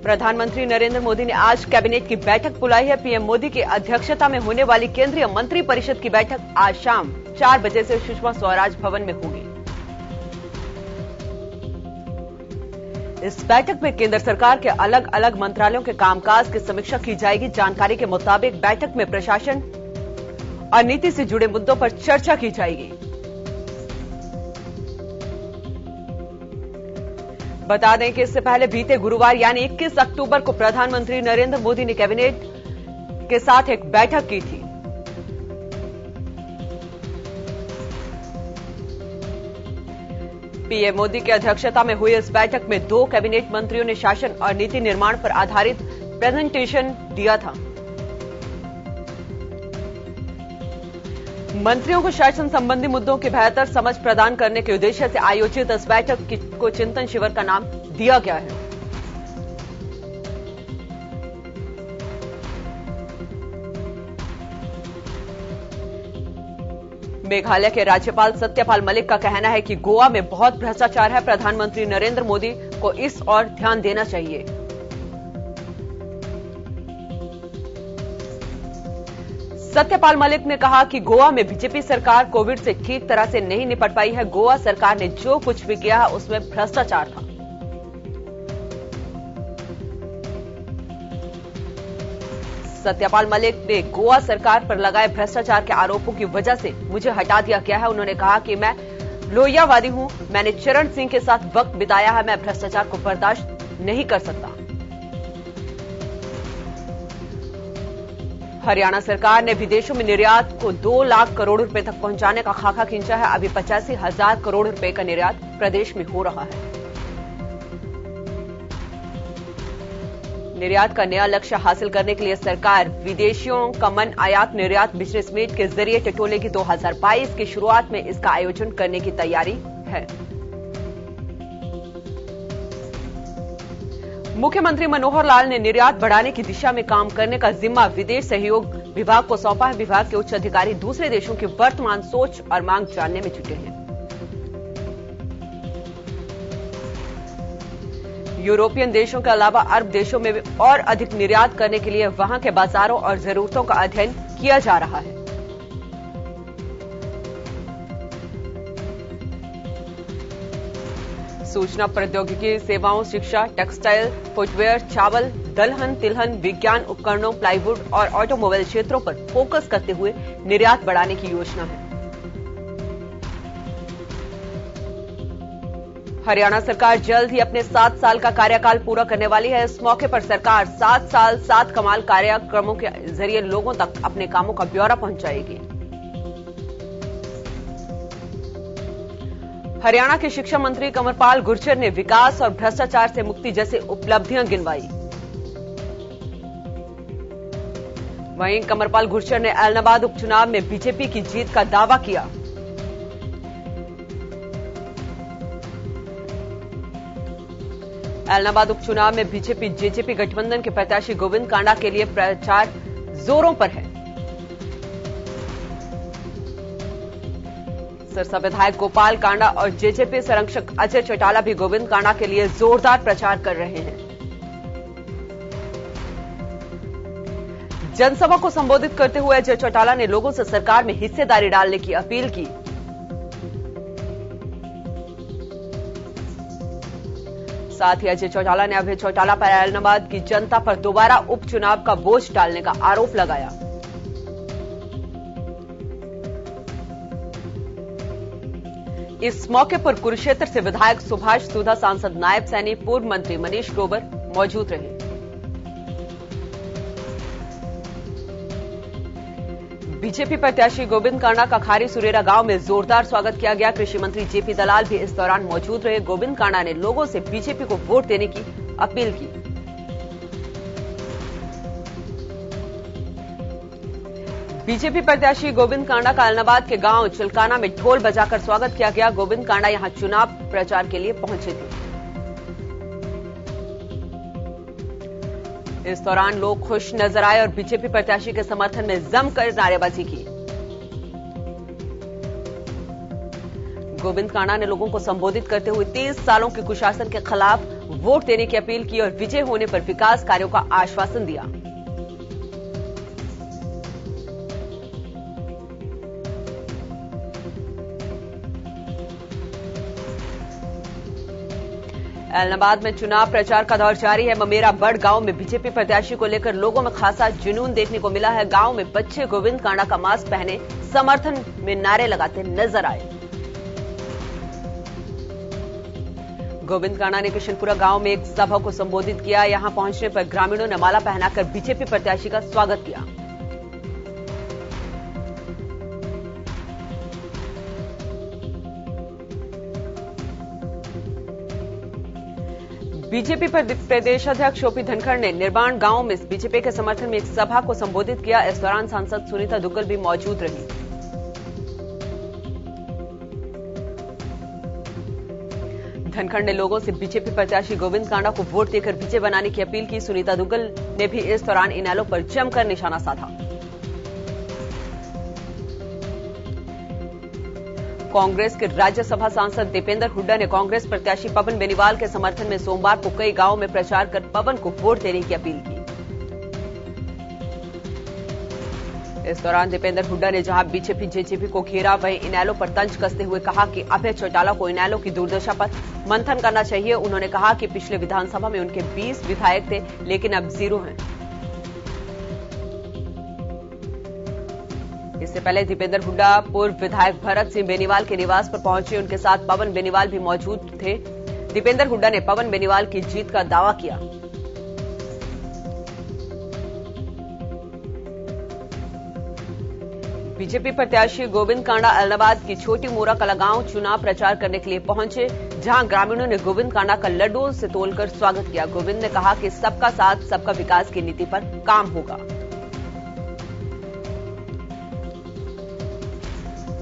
प्रधानमंत्री नरेंद्र मोदी ने आज कैबिनेट की बैठक बुलाई है। पीएम मोदी की अध्यक्षता में होने वाली केंद्रीय मंत्री परिषद की बैठक आज शाम 4 बजे से सुषमा स्वराज भवन में होगी। इस बैठक में केंद्र सरकार के अलग अलग मंत्रालयों के कामकाज की समीक्षा की जाएगी। जानकारी के मुताबिक बैठक में प्रशासन और नीति से जुड़े मुद्दों पर चर्चा की जाएगी। बता दें कि इससे पहले बीते गुरुवार यानी 21 अक्टूबर को प्रधानमंत्री नरेंद्र मोदी ने कैबिनेट के साथ एक बैठक की थी। पीएम मोदी की अध्यक्षता में हुई इस बैठक में 2 कैबिनेट मंत्रियों ने शासन और नीति निर्माण पर आधारित प्रेजेंटेशन दिया था। मंत्रियों को शासन संबंधी मुद्दों की बेहतर समझ प्रदान करने के उद्देश्य से आयोजित इस बैठक को चिंतन शिविर का नाम दिया गया है। मेघालय के राज्यपाल सत्यपाल मलिक का कहना है कि गोवा में बहुत भ्रष्टाचार है। प्रधानमंत्री नरेंद्र मोदी को इस ओर ध्यान देना चाहिए। सत्यपाल मलिक ने कहा कि गोवा में बीजेपी सरकार कोविड से ठीक तरह से नहीं निपट पाई है। गोवा सरकार ने जो कुछ भी किया है उसमें भ्रष्टाचार था। सत्यपाल मलिक ने गोवा सरकार पर लगाए भ्रष्टाचार के आरोपों की वजह से मुझे हटा दिया गया है। उन्होंने कहा कि मैं लोहियावादी हूं, मैंने चरण सिंह के साथ वक्त बिताया है, मैं भ्रष्टाचार को बर्दाश्त नहीं कर सकता। हरियाणा सरकार ने विदेशों में निर्यात को 2 लाख करोड़ रुपए तक पहुंचाने का खाका खींचा है। अभी 85,000 करोड़ रुपए का निर्यात प्रदेश में हो रहा है। निर्यात का नया लक्ष्य हासिल करने के लिए सरकार विदेशियों का मन आयात निर्यात बिजनेस मीट के जरिए टटोलेगी। 2022 की शुरुआत में इसका आयोजन करने की तैयारी है। मुख्यमंत्री मनोहर लाल ने निर्यात बढ़ाने की दिशा में काम करने का जिम्मा विदेश सहयोग विभाग को सौंपा है। विभाग के उच्च अधिकारी दूसरे देशों की वर्तमान सोच और मांग जानने में जुटे हैं। यूरोपियन देशों के अलावा अरब देशों में और अधिक निर्यात करने के लिए वहां के बाजारों और जरूरतों का अध्ययन किया जा रहा है। सूचना प्रौद्योगिकी सेवाओं, शिक्षा, टेक्सटाइल, फुटवेयर, चावल, दलहन, तिलहन, विज्ञान उपकरणों, प्लाईवुड और ऑटोमोबाइल क्षेत्रों पर फोकस करते हुए निर्यात बढ़ाने की योजना है। हरियाणा सरकार जल्द ही अपने 7 साल का कार्यकाल पूरा करने वाली है। इस मौके पर सरकार 7 साल 7 कमाल कार्यक्रमों के जरिए लोगों तक अपने कामों का ब्यौरा पहुंचाएगी। हरियाणा के शिक्षा मंत्री कंवरपाल गुर्जर ने विकास और भ्रष्टाचार से मुक्ति जैसी उपलब्धियां गिनवाई। वहीं कंवरपाल गुर्जर ने ऐलनाबाद उपचुनाव में बीजेपी की जीत का दावा किया। ऐलनाबाद उपचुनाव में बीजेपी जेजेपी गठबंधन के प्रत्याशी गोविंद कांडा के लिए प्रचार जोरों पर है। सिरसा विधायक गोपाल कांडा और जेजेपी संरक्षक अजय चौटाला भी गोविंद कांडा के लिए जोरदार प्रचार कर रहे हैं। जनसभा को संबोधित करते हुए अजय चौटाला ने लोगों से सरकार में हिस्सेदारी डालने की अपील की। साथ ही अजय चौटाला ने अभय चौटाला पर ऐलनाबाद की जनता पर दोबारा उपचुनाव का बोझ डालने का आरोप लगाया। इस मौके पर कुरुक्षेत्र से विधायक सुभाष सुधा, सांसद नायब सैनी, पूर्व मंत्री मनीष ग्रोवर मौजूद रहे। बीजेपी प्रत्याशी गोविंद कांडा का खारी सुरेरा गांव में जोरदार स्वागत किया गया। कृषि मंत्री जेपी दलाल भी इस दौरान मौजूद रहे। गोविंद कांडा ने लोगों से बीजेपी को वोट देने की अपील की। बीजेपी प्रत्याशी गोविंद कांडा का ऐलनाबाद के गांव चिलकाना में ढोल बजाकर स्वागत किया गया। गोविंद कांडा यहां चुनाव प्रचार के लिए पहुंचे थे। इस दौरान लोग खुश नजर आए और बीजेपी प्रत्याशी के समर्थन में जमकर नारेबाजी की। गोविंद कांडा ने लोगों को संबोधित करते हुए 30 सालों के कुशासन के खिलाफ वोट देने की अपील की और विजय होने पर विकास कार्यों का आश्वासन दिया। ऐलनाबाद में चुनाव प्रचार का दौर जारी है। ममेरा बड़ गांव में बीजेपी प्रत्याशी को लेकर लोगों में खासा जुनून देखने को मिला है। गांव में बच्चे गोविंद कांडा का मास्क पहने समर्थन में नारे लगाते नजर आए। गोविंद कांडा ने किशनपुरा गांव में एक सभा को संबोधित किया। यहां पहुंचने पर ग्रामीणों ने माला पहनाकर बीजेपी प्रत्याशी का स्वागत किया। बीजेपी प्रदेश अध्यक्ष ओपी धनखड़ ने निर्माण गांव में बीजेपी के समर्थन में एक सभा को संबोधित किया। इस दौरान सांसद सुनीता दुग्गल भी मौजूद रही। धनखड़ ने लोगों से बीजेपी प्रत्याशी गोविंद कांडा को वोट देकर विजय बनाने की अपील की। सुनीता दुग्गल ने भी इस दौरान इनेलो पर जमकर निशाना साधा। कांग्रेस के राज्यसभा सांसद दीपेंद्र हुड्डा ने कांग्रेस प्रत्याशी पवन बेनीवाल के समर्थन में सोमवार को कई गांवों में प्रचार कर पवन को वोट देने की अपील की। इस दौरान दीपेंद्र हुड्डा ने जहां बीजेपी जेजेपी को घेरा, वहीं इनेलो पर तंज कसते हुए कहा कि अभय चौटाला को इनेलो की दुर्दशा पर मंथन करना चाहिए। उन्होंने कहा कि पिछले विधानसभा में उनके 20 विधायक थे, लेकिन अब 0 हैं। इससे पहले दीपेंद्र हुड्डा पूर्व विधायक भरत सिंह बेनीवाल के निवास पर पहुंचे। उनके साथ पवन बेनीवाल भी मौजूद थे। दीपेंद्र हुड्डा ने पवन बेनीवाल की जीत का दावा किया। बीजेपी प्रत्याशी गोविंद कांडा ऐलनाबाद की छोटी मोरा कला गांव चुनाव प्रचार करने के लिए पहुंचे, जहां ग्रामीणों ने गोविंद कांडा का लड्डुओं से तोलकर स्वागत किया। गोविंद ने कहा कि सबका साथ सबका विकास की नीति पर काम होगा।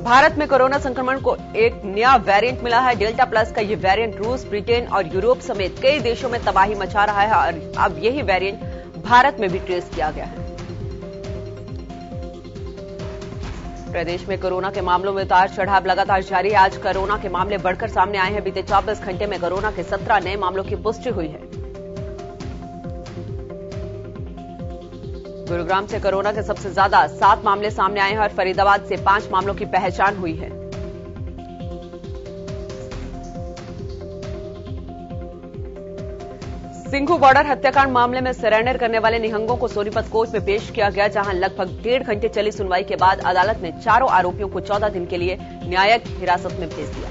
भारत में कोरोना संक्रमण को एक नया वेरिएंट मिला है। डेल्टा प्लस का यह वेरिएंट रूस, ब्रिटेन और यूरोप समेत कई देशों में तबाही मचा रहा है और अब यही वेरिएंट भारत में भी ट्रेस किया गया है। प्रदेश में कोरोना के मामलों में उतार चढ़ाव लगातार जारी है। आज कोरोना के मामले बढ़कर सामने आए हैं। बीते 24 घंटे में कोरोना के 17 नए मामलों की पुष्टि हुई है। गुरुग्राम से कोरोना के सबसे ज्यादा 7 मामले सामने आए हैं और फरीदाबाद से 5 मामलों की पहचान हुई है। सिंघू बॉर्डर हत्याकांड मामले में सरेंडर करने वाले निहंगों को सोनीपत कोर्ट में पेश किया गया, जहां लगभग 1.5 घंटे चली सुनवाई के बाद अदालत ने चारों आरोपियों को 14 दिन के लिए न्यायिक हिरासत में भेज दिया।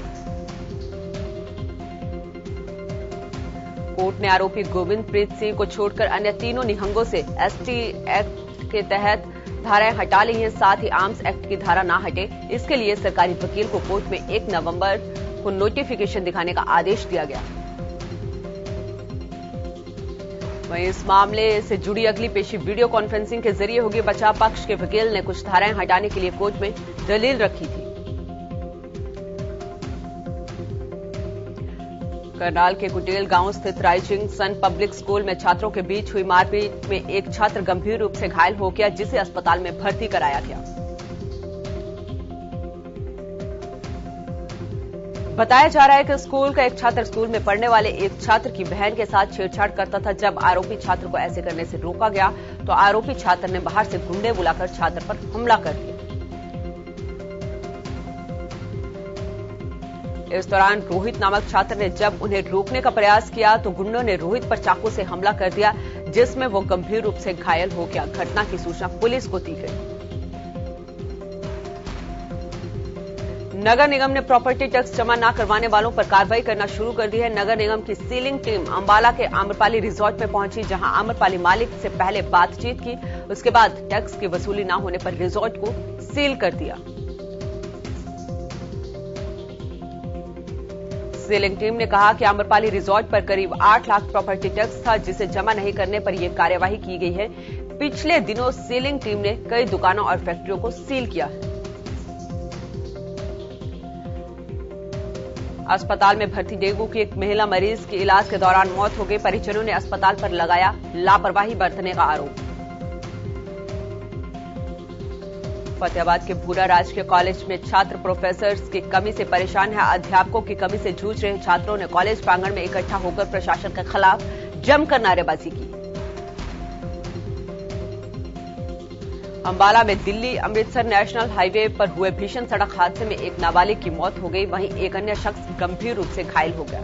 कोर्ट ने आरोपी गोविंद प्रीत सिंह को छोड़कर अन्य तीनों निहंगों से एसटी एक्ट के तहत धाराएं हटा ली हैं। साथ ही आर्म्स एक्ट की धारा ना हटे, इसके लिए सरकारी वकील को कोर्ट में 1 नवंबर को नोटिफिकेशन दिखाने का आदेश दिया गया। वहीं इस मामले से जुड़ी अगली पेशी वीडियो कॉन्फ्रेंसिंग के जरिए होगी। बचाव पक्ष के वकील ने कुछ धाराएं हटाने के लिए कोर्ट में दलील रखी थी। करनाल के कुटेल गांव स्थित राइजिंग सन पब्लिक स्कूल में छात्रों के बीच हुई मारपीट में एक छात्र गंभीर रूप से घायल हो गया, जिसे अस्पताल में भर्ती कराया गया। बताया जा रहा है कि स्कूल का एक छात्र स्कूल में पढ़ने वाले एक छात्र की बहन के साथ छेड़छाड़ करता था। जब आरोपी छात्र को ऐसे करने से रोका गया तो आरोपी छात्र ने बाहर से गुंडे बुलाकर छात्र पर हमला कर दिया। इस दौरान रोहित नामक छात्र ने जब उन्हें रोकने का प्रयास किया तो गुंडों ने रोहित पर चाकू से हमला कर दिया, जिसमें वो गंभीर रूप से घायल हो गया। घटना की सूचना पुलिस को दी गई। नगर निगम ने प्रॉपर्टी टैक्स जमा न करवाने वालों पर कार्रवाई करना शुरू कर दी है। नगर निगम की सीलिंग टीम अंबाला के आम्रपाली रिजॉर्ट में पहुंची, जहां आम्रपाली मालिक से पहले बातचीत की। उसके बाद टैक्स की वसूली न होने पर रिजॉर्ट को सील कर दिया। सीलिंग टीम ने कहा कि आम्रपाली रिजॉर्ट पर करीब 8 लाख प्रॉपर्टी टैक्स था, जिसे जमा नहीं करने पर यह कार्यवाही की गई है। पिछले दिनों सीलिंग टीम ने कई दुकानों और फैक्ट्रियों को सील किया है। अस्पताल में भर्ती डेंगू की एक महिला मरीज की इलाज के दौरान मौत हो गई। परिजनों ने अस्पताल पर लगाया लापरवाही बरतने का आरोप। फतेहाबाद के भूरा राजकीय कॉलेज में छात्र प्रोफेसर्स की कमी से परेशान है। अध्यापकों की कमी से जूझ रहे छात्रों ने कॉलेज प्रांगण में इकट्ठा होकर प्रशासन के खिलाफ जमकर नारेबाजी की। अंबाला में दिल्ली अमृतसर नेशनल हाईवे पर हुए भीषण सड़क हादसे में एक नाबालिग की मौत हो गई, वहीं एक अन्य शख्स गंभीर रूप से घायल हो गया।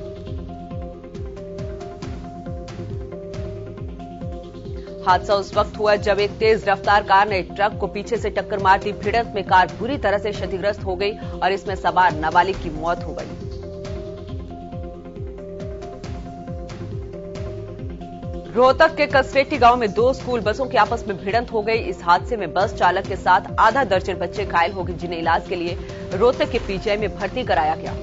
हादसा उस वक्त हुआ जब एक तेज रफ्तार कार ने ट्रक को पीछे से टक्कर मार दी। भिड़ंत में कार बुरी तरह से क्षतिग्रस्त हो गई और इसमें सवार नाबालिग की मौत हो गई। रोहतक के कसरेटी गांव में दो स्कूल बसों की आपस में भिड़ंत हो गई। इस हादसे में बस चालक के साथ आधा दर्जन बच्चे घायल हो गए, जिन्हें इलाज के लिए रोहतक के पीजीआई में भर्ती कराया गया।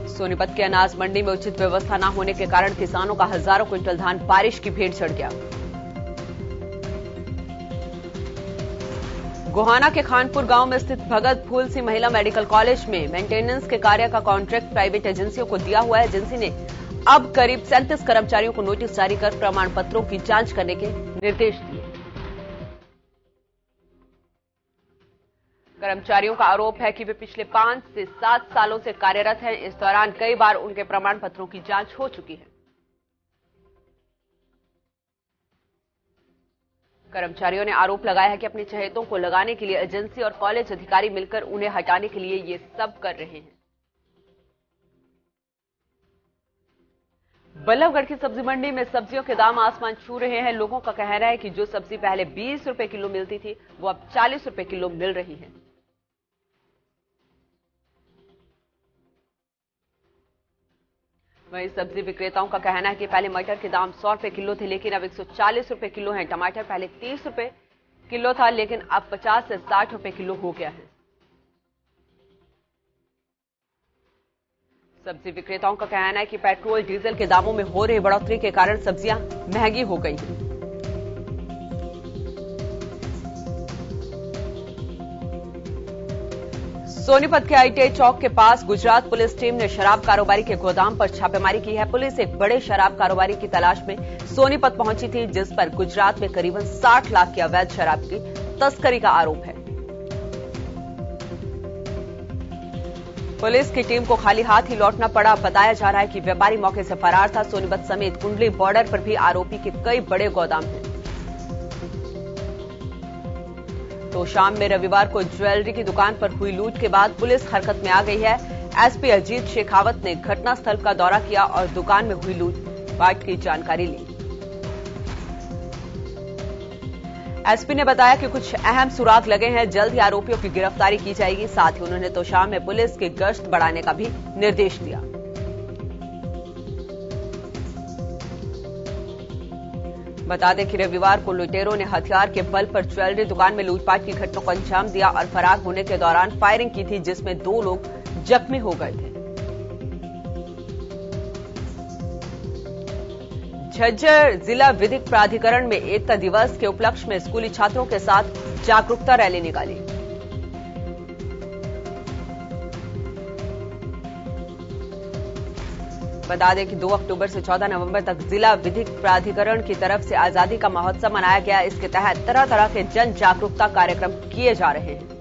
सोनीपत के अनाज मंडी में उचित व्यवस्था न होने के कारण किसानों का हजारों क्विंटल धान बारिश की भेंट चढ़ गया। गोहाना के खानपुर गांव में स्थित भगत फूल सिंह महिला मेडिकल कॉलेज में मेंटेनेंस के कार्य का कॉन्ट्रैक्ट प्राइवेट एजेंसियों को दिया हुआ है। एजेंसी ने अब करीब 37 कर्मचारियों को नोटिस जारी कर प्रमाण पत्रों की जांच करने के निर्देश दिए। कर्मचारियों का आरोप है कि वे पिछले 5 से 7 सालों से कार्यरत हैं। इस दौरान कई बार उनके प्रमाण पत्रों की जांच हो चुकी है। कर्मचारियों ने आरोप लगाया है कि अपने चहेतों को लगाने के लिए एजेंसी और कॉलेज अधिकारी मिलकर उन्हें हटाने के लिए ये सब कर रहे हैं। बल्लभगढ़ की सब्जी मंडी में सब्जियों के दाम आसमान छू रहे हैं। लोगों का कहना है कि जो सब्जी पहले 20 रुपए किलो मिलती थी, वो अब 40 रुपए किलो मिल रही है। वहीं सब्जी विक्रेताओं का कहना है कि पहले मटर के दाम 100 रुपए किलो थे, लेकिन अब 140 रुपए किलो हैं। टमाटर पहले 30 रुपए किलो था, लेकिन अब 50 से 60 रुपए किलो हो गया है। सब्जी विक्रेताओं का कहना है कि पेट्रोल डीजल के दामों में हो रही बढ़ोतरी के कारण सब्जियां महंगी हो गई हैं। सोनीपत के आईटीआई चौक के पास गुजरात पुलिस टीम ने शराब कारोबारी के गोदाम पर छापेमारी की है। पुलिस एक बड़े शराब कारोबारी की तलाश में सोनीपत पहुंची थी, जिस पर गुजरात में करीबन 60 लाख की अवैध शराब की तस्करी का आरोप है। पुलिस की टीम को खाली हाथ ही लौटना पड़ा। बताया जा रहा है कि व्यापारी मौके से फरार था। सोनीपत समेत कुंडली बॉर्डर पर भी आरोपी के कई बड़े गोदाम हैं। तो शाम में रविवार को ज्वेलरी की दुकान पर हुई लूट के बाद पुलिस हरकत में आ गई है। एसपी अजीत शेखावत ने घटनास्थल का दौरा किया और दुकान में हुई लूटपाट की जानकारी ली। एसपी ने बताया कि कुछ अहम सुराग लगे हैं, जल्द ही आरोपियों की गिरफ्तारी की जाएगी। साथ ही उन्होंने तो शाम में पुलिस की गश्त बढ़ाने का भी निर्देश दिया। बता दें कि रविवार को लुटेरों ने हथियार के बल पर ज्वेलरी दुकान में लूटपाट की घटना को अंजाम दिया और फरार होने के दौरान फायरिंग की थी, जिसमें 2 लोग जख्मी हो गए थे। झज्जर जिला विधिक प्राधिकरण में एकता दिवस के उपलक्ष्य में स्कूली छात्रों के साथ जागरूकता रैली निकाली। बता दें कि 2 अक्टूबर से 14 नवंबर तक जिला विधिक प्राधिकरण की तरफ से आजादी का महोत्सव मनाया गया। इसके तहत तरह तरह के जन जागरूकता कार्यक्रम किए जा रहे हैं।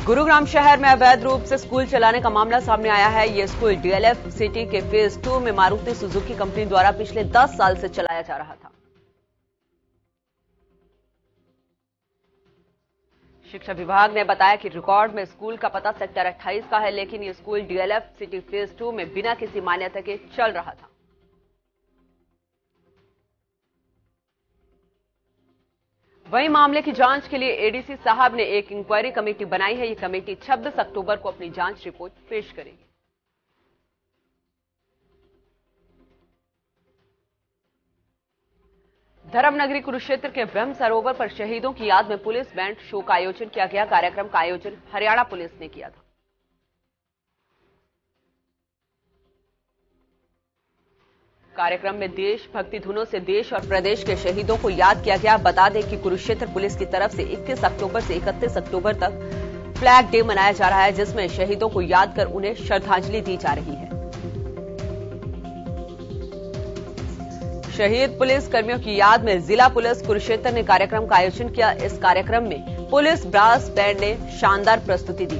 गुरुग्राम शहर में अवैध रूप से स्कूल चलाने का मामला सामने आया है। यह स्कूल डीएलएफ सिटी के फेज 2 में मारुति सुजुकी कंपनी द्वारा पिछले 10 साल से चलाया जा रहा था। शिक्षा विभाग ने बताया कि रिकॉर्ड में स्कूल का पता सेक्टर 28 का है, लेकिन यह स्कूल डीएलएफ सिटी फेज 2 में बिना किसी मान्यता के चल रहा था। वहीं मामले की जांच के लिए एडीसी साहब ने एक इंक्वायरी कमेटी बनाई है। ये कमेटी 26 अक्टूबर को अपनी जांच रिपोर्ट पेश करेगी। धर्मनगरी कुरुक्षेत्र के ब्रह्म सरोवर पर शहीदों की याद में पुलिस बैंड शो का आयोजन किया गया। कार्यक्रम का आयोजन हरियाणा पुलिस ने किया था। कार्यक्रम में देशभक्ति धुनों से देश और प्रदेश के शहीदों को याद किया गया। बता दें कि कुरुक्षेत्र पुलिस की तरफ से 21 अक्टूबर से 31 अक्टूबर तक फ्लैग डे मनाया जा रहा है, जिसमें शहीदों को याद कर उन्हें श्रद्धांजलि दी जा रही है। शहीद पुलिस कर्मियों की याद में जिला पुलिस कुरुक्षेत्र ने कार्यक्रम का आयोजन किया। इस कार्यक्रम में पुलिस ब्रास बैंड ने शानदार प्रस्तुति दी।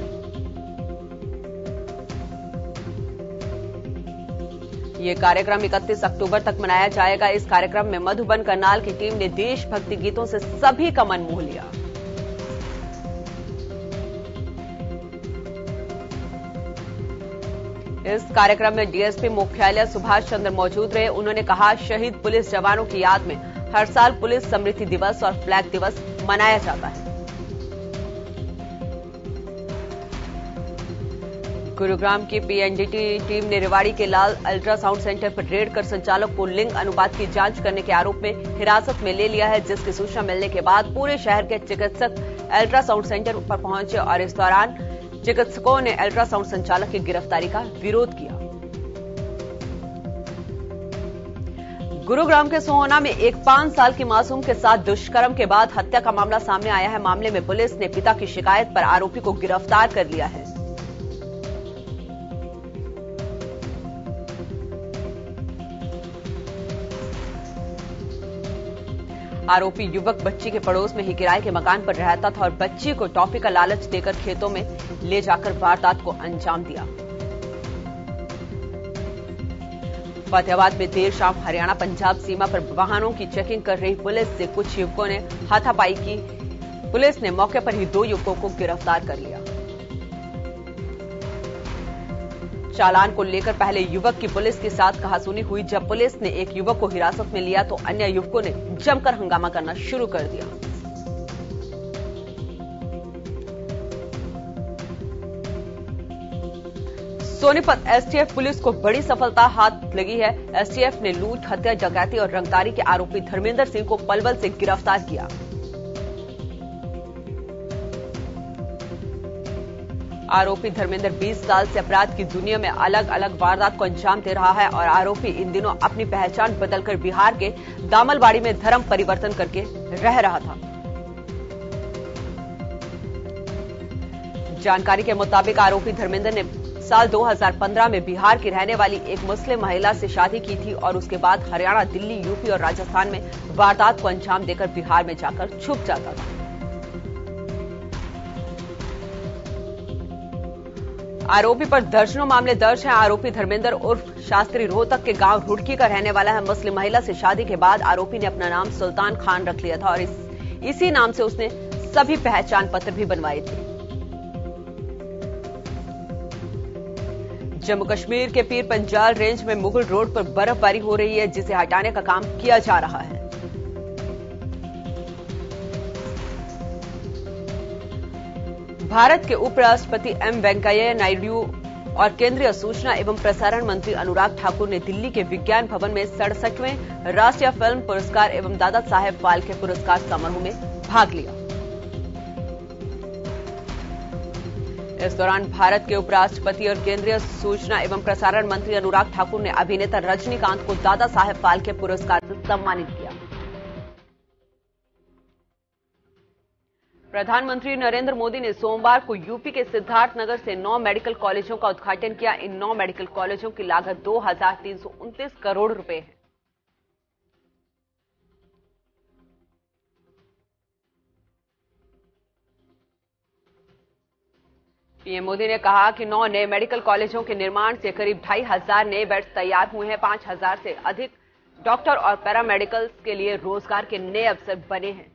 ये कार्यक्रम 31 अक्टूबर तक मनाया जाएगा। इस कार्यक्रम में मधुबन करनाल की टीम ने देशभक्ति गीतों से सभी का मन मोह लिया। इस कार्यक्रम में डीएसपी मुख्यालय सुभाष चंद्र मौजूद रहे। उन्होंने कहा, शहीद पुलिस जवानों की याद में हर साल पुलिस स्मृति दिवस और फ्लैग दिवस मनाया जाता है। गुरुग्राम की पीएनडीटी टीम ने रेवाड़ी के लाल अल्ट्रासाउंड सेंटर पर रेड कर संचालक को लिंग अनुपात की जांच करने के आरोप में हिरासत में ले लिया है, जिसकी सूचना मिलने के बाद पूरे शहर के चिकित्सक अल्ट्रासाउंड सेंटर पर पहुंचे और इस दौरान चिकित्सकों ने अल्ट्रासाउंड संचालक की गिरफ्तारी का विरोध किया। गुरुग्राम के सोहना में एक 5 साल की मासूम के साथ दुष्कर्म के बाद हत्या का मामला सामने आया है। मामले में पुलिस ने पिता की शिकायत पर आरोपी को गिरफ्तार कर लिया है। आरोपी युवक बच्ची के पड़ोस में ही किराए के मकान पर रहता था और बच्ची को टॉफी का लालच देकर खेतों में ले जाकर वारदात को अंजाम दिया। फतेहाबाद में देर शाम हरियाणा पंजाब सीमा पर वाहनों की चेकिंग कर रही पुलिस से कुछ युवकों ने हाथापाई की। पुलिस ने मौके पर ही 2 युवकों को गिरफ्तार कर लिया। चालान को लेकर पहले युवक की पुलिस के साथ कहासुनी हुई। जब पुलिस ने एक युवक को हिरासत में लिया तो अन्य युवकों ने जमकर हंगामा करना शुरू कर दिया। सोनीपत एसटीएफ पुलिस को बड़ी सफलता हाथ लगी है। एसटीएफ ने लूट, हत्या, डकैती और रंगदारी के आरोपी धर्मेंद्र सिंह को पलवल से गिरफ्तार किया। आरोपी धर्मेंद्र 20 साल से अपराध की दुनिया में अलग अलग वारदात को अंजाम दे रहा है और आरोपी इन दिनों अपनी पहचान बदलकर बिहार के दामलबाड़ी में धर्म परिवर्तन करके रह रहा था। जानकारी के मुताबिक आरोपी धर्मेंद्र ने साल 2015 में बिहार की रहने वाली एक मुस्लिम महिला से शादी की थी और उसके बाद हरियाणा, दिल्ली, यूपी और राजस्थान में वारदात को अंजाम देकर बिहार में जाकर छुप जाता था। आरोपी पर दर्जनों मामले दर्ज हैं। आरोपी धर्मेंद्र उर्फ शास्त्री रोहतक के गांव रुड़की का रहने वाला है। मुस्लिम महिला से शादी के बाद आरोपी ने अपना नाम सुल्तान खान रख लिया था और इसी नाम से उसने सभी पहचान पत्र भी बनवाए थे। जम्मू कश्मीर के पीर पंजाल रेंज में मुगल रोड पर बर्फबारी हो रही है, जिसे हटाने का काम किया जा रहा है। भारत के उपराष्ट्रपति एम वेंकैया नायडू और केंद्रीय सूचना एवं प्रसारण मंत्री अनुराग ठाकुर ने दिल्ली के विज्ञान भवन में 67वें राष्ट्रीय फिल्म पुरस्कार एवं दादा साहेब फाल्के पुरस्कार समारोह में भाग लिया। इस दौरान भारत के उपराष्ट्रपति और केंद्रीय सूचना एवं प्रसारण मंत्री अनुराग ठाकुर ने अभिनेता रजनीकांत को दादा साहेब फाल्के पुरस्कार से सम्मानित किया। प्रधानमंत्री नरेंद्र मोदी ने सोमवार को यूपी के सिद्धार्थनगर से 9 मेडिकल कॉलेजों का उद्घाटन किया। इन 9 मेडिकल कॉलेजों की लागत 2,329 करोड़ रुपए है। पीएम मोदी ने कहा कि 9 नए मेडिकल कॉलेजों के निर्माण से करीब 2,500 नए बेड्स तैयार हुए हैं। 5,000 से अधिक डॉक्टर और पैरामेडिकल्स के लिए रोजगार के नए अवसर बने हैं।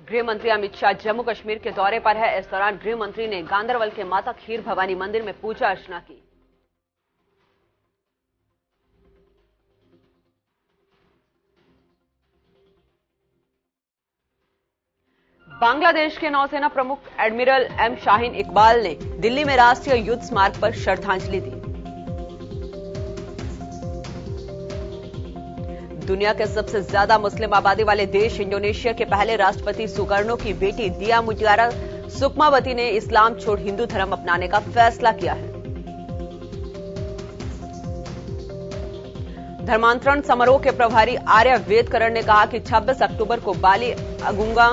गृह मंत्री अमित शाह जम्मू कश्मीर के दौरे पर है। इस दौरान गृह मंत्री ने गांदरबल के माता खीर भवानी मंदिर में पूजा अर्चना की। बांग्लादेश के नौसेना प्रमुख एडमिरल एम शाहीन इकबाल ने दिल्ली में राष्ट्रीय युद्ध स्मारक पर श्रद्धांजलि दी। दुनिया के सबसे ज्यादा मुस्लिम आबादी वाले देश इंडोनेशिया के पहले राष्ट्रपति सुकर्णो की बेटी दिया मुटियारा सुकमावती ने इस्लाम छोड़ हिंदू धर्म अपनाने का फैसला किया है। धर्मांतरण समारोह के प्रभारी आर्य वेदकरण ने कहा कि 26 अक्टूबर को बाली अगुंगा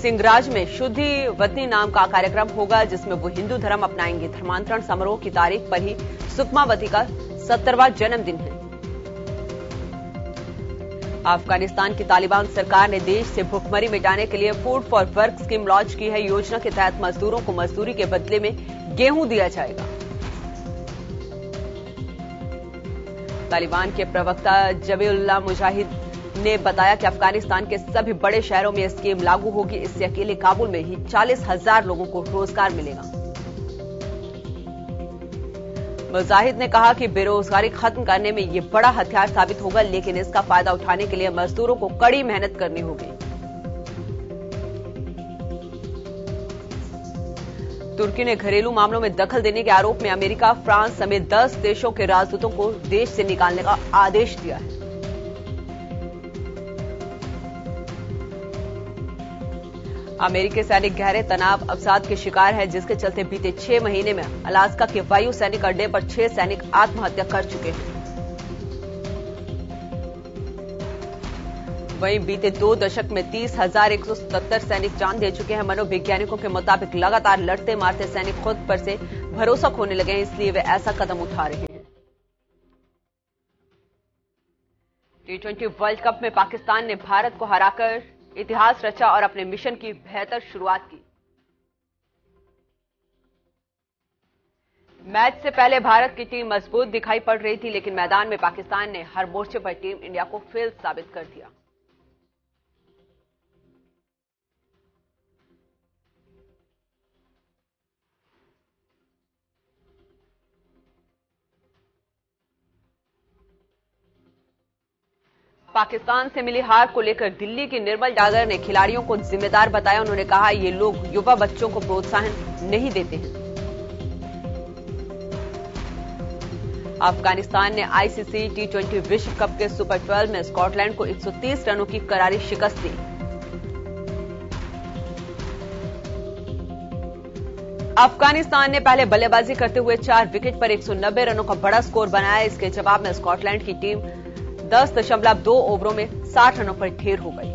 सिंगराज में शुद्धि वतनी नाम का कार्यक्रम होगा, जिसमें वो हिंदू धर्म अपनाएंगे। धर्मांतरण समारोह की तारीख पर ही सुकमावती का 70वां जन्मदिन है। अफगानिस्तान की तालिबान सरकार ने देश से भूखमरी मिटाने के लिए food for work scheme launch की है। योजना के तहत मजदूरों को मजदूरी के बदले में गेहूं दिया जाएगा। तालिबान के प्रवक्ता जबीउल्लाह मुजाहिद ने बताया कि अफगानिस्तान के सभी बड़े शहरों में यह स्कीम लागू होगी। इससे अकेले काबुल में ही 40,000 लोगों को रोजगार मिलेगा। मुजाहिद ने कहा कि बेरोजगारी खत्म करने में यह बड़ा हथियार साबित होगा, लेकिन इसका फायदा उठाने के लिए मजदूरों को कड़ी मेहनत करनी होगी। तुर्की ने घरेलू मामलों में दखल देने के आरोप में अमेरिका, फ्रांस समेत 10 देशों के राजदूतों को देश से निकालने का आदेश दिया है। अमेरिकी सैनिक गहरे तनाव अवसाद के शिकार है, जिसके चलते बीते 6 महीने में अलास्का के वायु सैनिक अड्डे पर 6 सैनिक आत्महत्या कर चुके हैं। वहीं बीते 2 दशक में 30,177 सैनिक जान दे चुके हैं। मनोवैज्ञानिकों के मुताबिक लगातार लड़ते मारते सैनिक खुद पर से भरोसा खोने लगे हैं, इसलिए वे ऐसा कदम उठा रहे हैं। T20 वर्ल्ड कप में पाकिस्तान ने भारत को हराकर इतिहास रचा और अपने मिशन की बेहतर शुरुआत की। मैच से पहले भारत की टीम मजबूत दिखाई पड़ रही थी, लेकिन मैदान में पाकिस्तान ने हर मोर्चे पर टीम इंडिया को फेल साबित कर दिया। पाकिस्तान से मिली हार को लेकर दिल्ली की निर्मल जागर ने खिलाड़ियों को जिम्मेदार बताया। उन्होंने कहा, ये लोग युवा बच्चों को प्रोत्साहन नहीं देते हैं। अफगानिस्तान ने आईसीसी T20 विश्व कप के सुपर 12 में स्कॉटलैंड को 130 रनों की करारी शिकस्त दी। अफगानिस्तान ने पहले बल्लेबाजी करते हुए 4 विकेट पर 190 रनों का बड़ा स्कोर बनाया। इसके जवाब में स्कॉटलैंड की टीम 10.2 ओवरों में 60 रनों पर ढेर हो गई।